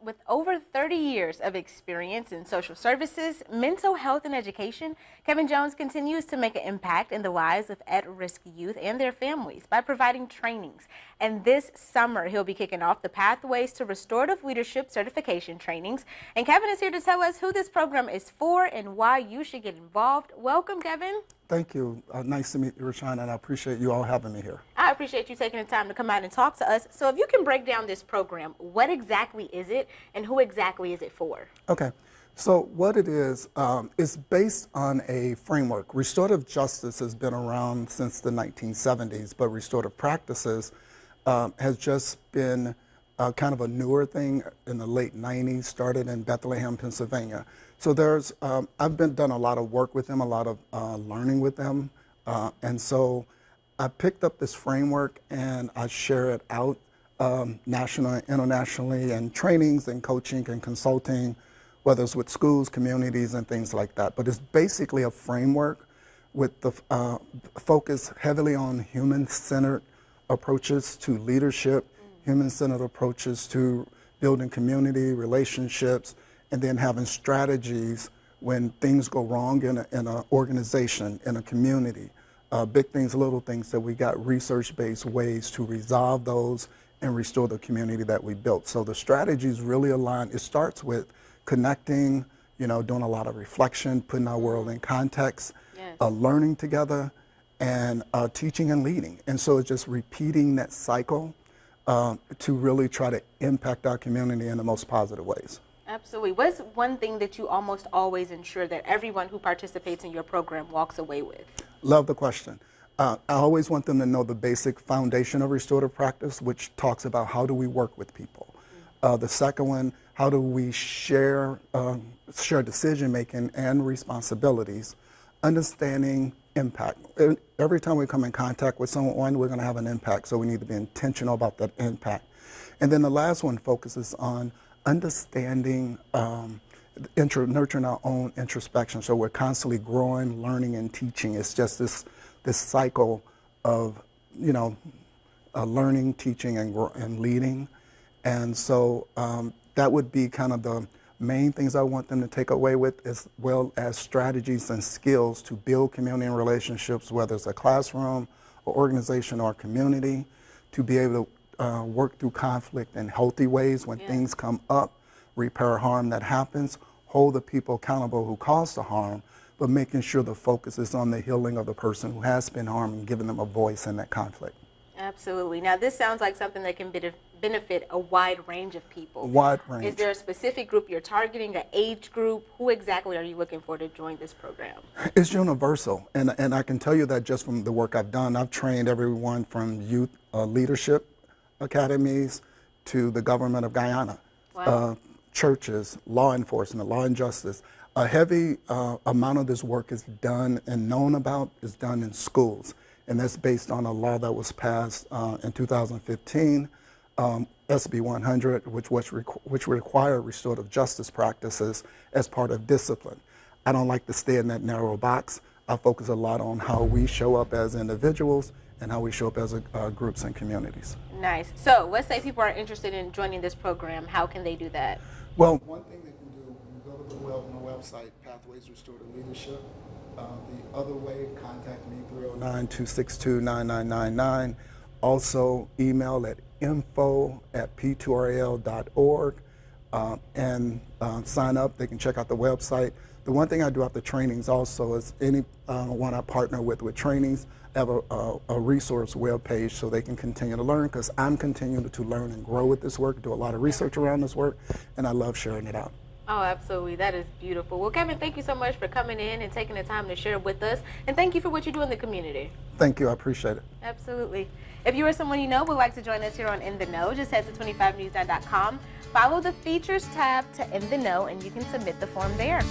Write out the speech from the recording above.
With over 30 years of experience in social services, mental health, and education, Kevin Jones continues to make an impact in the lives of at-risk youth and their families by providing trainings. And this summer, he'll be kicking off the Pathways to Restorative Leadership certification trainings. And Kevin is here to tell us who this program is for and why you should get involved. Welcome, Kevin. Thank you. Nice to meet you, Rashawn, and I appreciate you all having me here. I appreciate you taking the time to come out and talk to us. So if you can break down this program, what exactly is it and who exactly is it for? Okay. So what it is based on a framework. Restorative justice has been around since the 1970s, but restorative practices has just been kind of a newer thing in the late 90s, started in Bethlehem, Pennsylvania. So there's, I've done a lot of work with them, a lot of learning with them. And so I picked up this framework and I share it out nationally, internationally, and trainings and coaching and consulting, whether it's with schools, communities, and things like that. But it's basically a framework with the focus heavily on human-centered approaches to leadership, human-centered approaches to building community relationships, and then having strategies when things go wrong in an organization, in a community. Big things, little things, that we got research-based ways to resolve those and restore the community that we built. So the strategies really align. It starts with connecting, you know, doing a lot of reflection, putting our world in context, yes. Learning together, and teaching and leading. And so it's just repeating that cycle to really try to impact our community in the most positive ways. Absolutely. What's one thing that you almost always ensure that everyone who participates in your program walks away with? Love the question. I always want them to know the basic foundation of restorative practice, which talks about how do we work with people. The second one, how do we share decision making and responsibilities, understanding impact. Every time we come in contact with someone, we're going to have an impact, so we need to be intentional about that impact. And then the last one focuses on understanding, nurturing our own introspection. So we're constantly growing, learning, and teaching. It's just this cycle of, you know, learning, teaching, and leading. And so that would be kind of the main things I want them to take away with, as well as strategies and skills to build community and relationships, whether it's a classroom, or organization, or community, to be able to work through conflict in healthy ways when things come up, repair harm that happens, hold the people accountable who caused the harm, but making sure the focus is on the healing of the person who has been harmed and giving them a voice in that conflict. Absolutely. Now, this sounds like something that can benefit a wide range of people. A wide range. Is there a specific group you're targeting, an age group? Who exactly are you looking for to join this program? It's universal, and I can tell you that just from the work I've done. I've trained everyone from youth leadership academies to the government of Guyana, wow. Churches, law enforcement, law and justice. A heavy amount of this work is done and known about is done in schools, and that's based on a law that was passed in 2015, SB 100, which require restorative justice practices as part of discipline. I don't like to stay in that narrow box. I focus a lot on how we show up as individuals and how we show up as groups and communities. Nice. So let's say people are interested in joining this program. How can they do that? Well, one thing they can do, you go to the website, Pathways Restorative Leadership. The other way, contact me, 309-262-9999. Also, email at info@p2rl.org and sign up. They can check out the website. The one thing I do after trainings also is anyone I partner with trainings, I have a resource web page so they can continue to learn, because I'm continuing to learn and grow with this work, do a lot of research around this work, and I love sharing it out. Oh, absolutely. That is beautiful. Well, Kevin, thank you so much for coming in and taking the time to share with us. And thank you for what you do in the community. Thank you. I appreciate it. Absolutely. If you or someone you know would like to join us here on In the Know, just head to 25newsnet.com, follow the features tab to In the Know, and you can submit the form there.